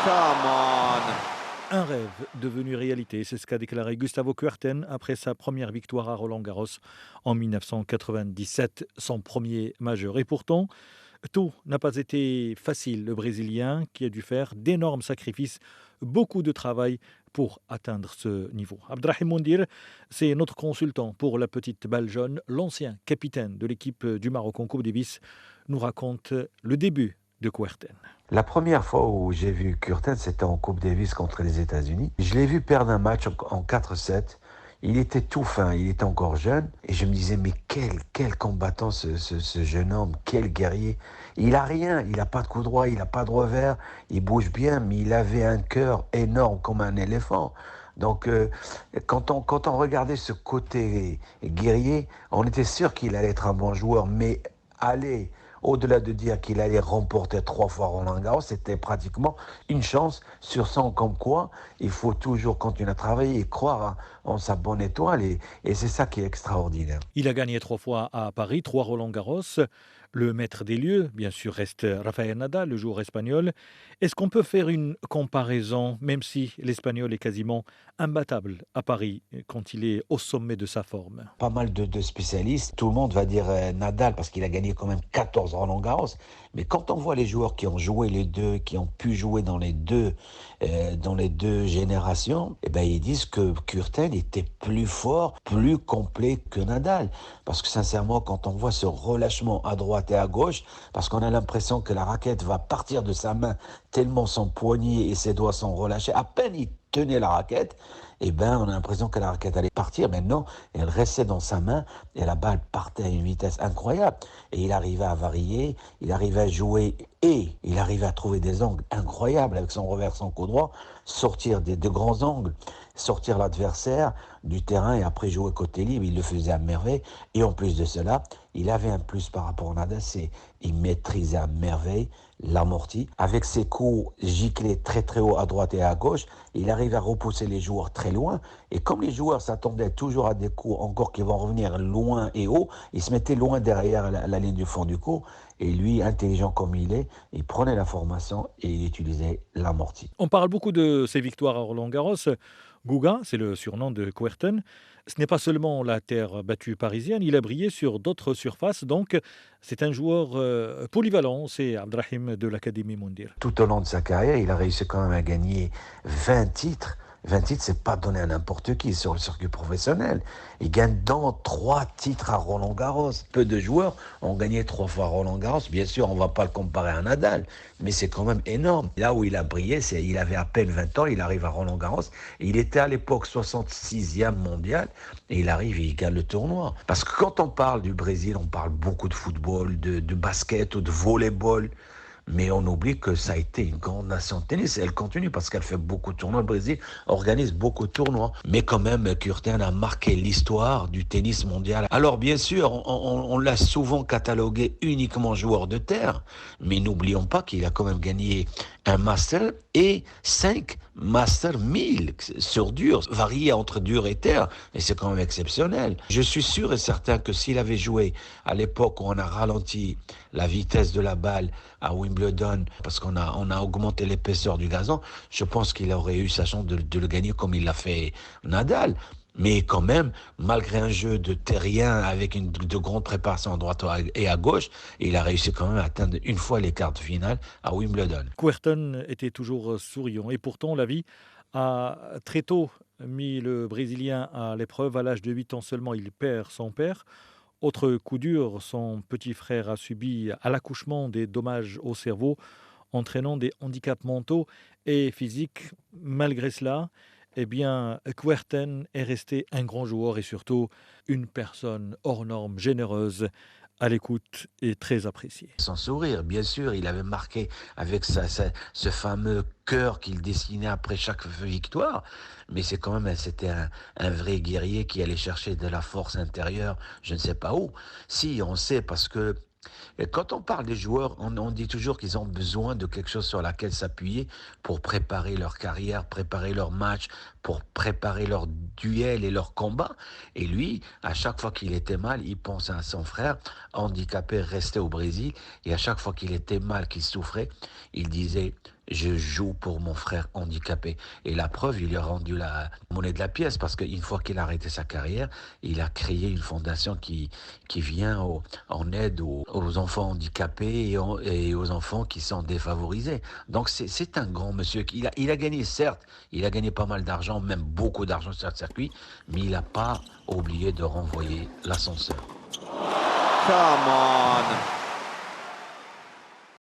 Come on. Un rêve devenu réalité, c'est ce qu'a déclaré Gustavo Kuerten après sa première victoire à Roland-Garros en 1997, son premier majeur. Et pourtant, tout n'a pas été facile. Le Brésilien qui a dû faire d'énormes sacrifices, beaucoup de travail pour atteindre ce niveau. Abdrahim Moundir, c'est notre consultant pour la petite balle jaune. L'ancien capitaine de l'équipe du Maroc en Coupe Davis nous raconte le début de Kuerten. La première fois où j'ai vu Kurten, c'était en Coupe Davis contre les États-Unis. Je l'ai vu perdre un match en 4-7. Il était tout fin, il était encore jeune. Et je me disais, mais quel combattant ce jeune homme, quel guerrier. Il a rien, il n'a pas de coup droit, il n'a pas de revers, il bouge bien, mais il avait un cœur énorme comme un éléphant. Donc, quand on regardait ce côté guerrier, on était sûr qu'il allait être un bon joueur, mais aller au-delà de dire qu'il allait remporter 3 fois Roland-Garros, c'était pratiquement une chance sur 100, comme quoi il faut toujours continuer à travailler et croire en sa bonne étoile, et c'est ça qui est extraordinaire. Il a gagné 3 fois à Paris, 3 Roland-Garros. Le maître des lieux, bien sûr, reste Rafael Nadal, le joueur espagnol. Est-ce qu'on peut faire une comparaison, même si l'Espagnol est quasiment imbattable à Paris quand il est au sommet de sa forme? Pas mal de spécialistes, tout le monde va dire Nadal parce qu'il a gagné quand même 14 Roland-Garros. Mais quand on voit les joueurs qui ont joué les deux, qui ont pu jouer dans les deux générations, eh ben ils disent que Kurten était plus fort, plus complet que Nadal. Parce que sincèrement, quand on voit ce relâchement à droite et à gauche, parce qu'on a l'impression que la raquette va partir de sa main tellement son poignet et ses doigts sont relâchés, à peine il tenait la raquette, eh ben on a l'impression que la raquette allait partir, mais non, elle restait dans sa main et la balle partait à une vitesse incroyable. Et il arrivait à varier, il arrivait à jouer et il arrivait à trouver des angles incroyables avec son revers, son coup droit, sortir de grands angles, sortir l'adversaire du terrain et après jouer côté libre. Il le faisait à merveille. Et en plus de cela, il avait un plus par rapport à Nadal, c'est il maîtrisait à merveille l'amorti. Avec ses coups giclés très très haut à droite et à gauche, il arrive à repousser les joueurs très loin. Et comme les joueurs s'attendaient toujours à des coups encore qui vont revenir loin et haut, ils se mettaient loin derrière la ligne du fond du court. Et lui, intelligent comme il est, il prenait la formation et il utilisait l'amorti. On parle beaucoup de ses victoires à Roland-Garros. Gouga, c'est le surnom de Kuerten. Ce n'est pas seulement la terre battue parisienne, il a brillé sur d'autres surfaces. Donc, c'est un joueur polyvalent, c'est Abdrahim de l'Académie Moundir. Tout au long de sa carrière, il a réussi quand même à gagner 20 titres. 20 titres, c'est pas donné à n'importe qui sur le circuit professionnel. Il gagne dans 3 titres à Roland-Garros. Peu de joueurs ont gagné 3 fois Roland-Garros. Bien sûr, on va pas le comparer à Nadal, mais c'est quand même énorme. Là où il a brillé, c'est il avait à peine 20 ans, il arrive à Roland-Garros. Et il était à l'époque 66e mondial et il arrive et il gagne le tournoi. Parce que quand on parle du Brésil, on parle beaucoup de football, de basket ou de volleyball. Mais on oublie que ça a été une grande nation de tennis et elle continue parce qu'elle fait beaucoup de tournois. Le Brésil organise beaucoup de tournois. Mais quand même, Kurten a marqué l'histoire du tennis mondial. Alors bien sûr, on l'a souvent catalogué uniquement joueur de terre, mais n'oublions pas qu'il a quand même gagné un Master et 5 Master 1000 sur dur, varié entre dur et terre, et c'est quand même exceptionnel. Je suis sûr et certain que s'il avait joué à l'époque où on a ralenti la vitesse de la balle à Wimbledon, parce qu'on a augmenté l'épaisseur du gazon, je pense qu'il aurait eu sa chance de le gagner comme il l'a fait Nadal. Mais quand même, malgré un jeu de terrien avec de grandes préparations à droite et à gauche, il a réussi quand même à atteindre une fois les quarts de finale à Wimbledon. Kuerten était toujours souriant et pourtant la vie a très tôt mis le Brésilien à l'épreuve. À l'âge de 8 ans seulement, il perd son père. Autre coup dur, son petit frère a subi à l'accouchement des dommages au cerveau, entraînant des handicaps mentaux et physiques. Malgré cela, eh bien, Kuerten est resté un grand joueur et surtout une personne hors norme, généreuse, à l'écoute et très appréciée. Son sourire, bien sûr, il avait marqué avec ce fameux cœur qu'il dessinait après chaque victoire, mais c'est quand même, c'était un vrai guerrier qui allait chercher de la force intérieure, je ne sais pas où. Si, on sait parce que et quand on parle des joueurs, on dit toujours qu'ils ont besoin de quelque chose sur laquelle s'appuyer pour préparer leur carrière, préparer leur match, pour préparer leur duel et leur combat. Et lui, à chaque fois qu'il était mal, il pensait à son frère, handicapé, resté au Brésil. Et à chaque fois qu'il était mal, qu'il souffrait, il disait je joue pour mon frère handicapé. Et la preuve, il lui a rendu la monnaie de la pièce parce qu'une fois qu'il a arrêté sa carrière, il a créé une fondation qui vient en aide aux enfants handicapés et aux enfants qui sont défavorisés. Donc c'est un grand monsieur. Il a gagné, certes, il a gagné pas mal d'argent, même beaucoup d'argent sur le circuit, mais il n'a pas oublié de renvoyer l'ascenseur. Come on.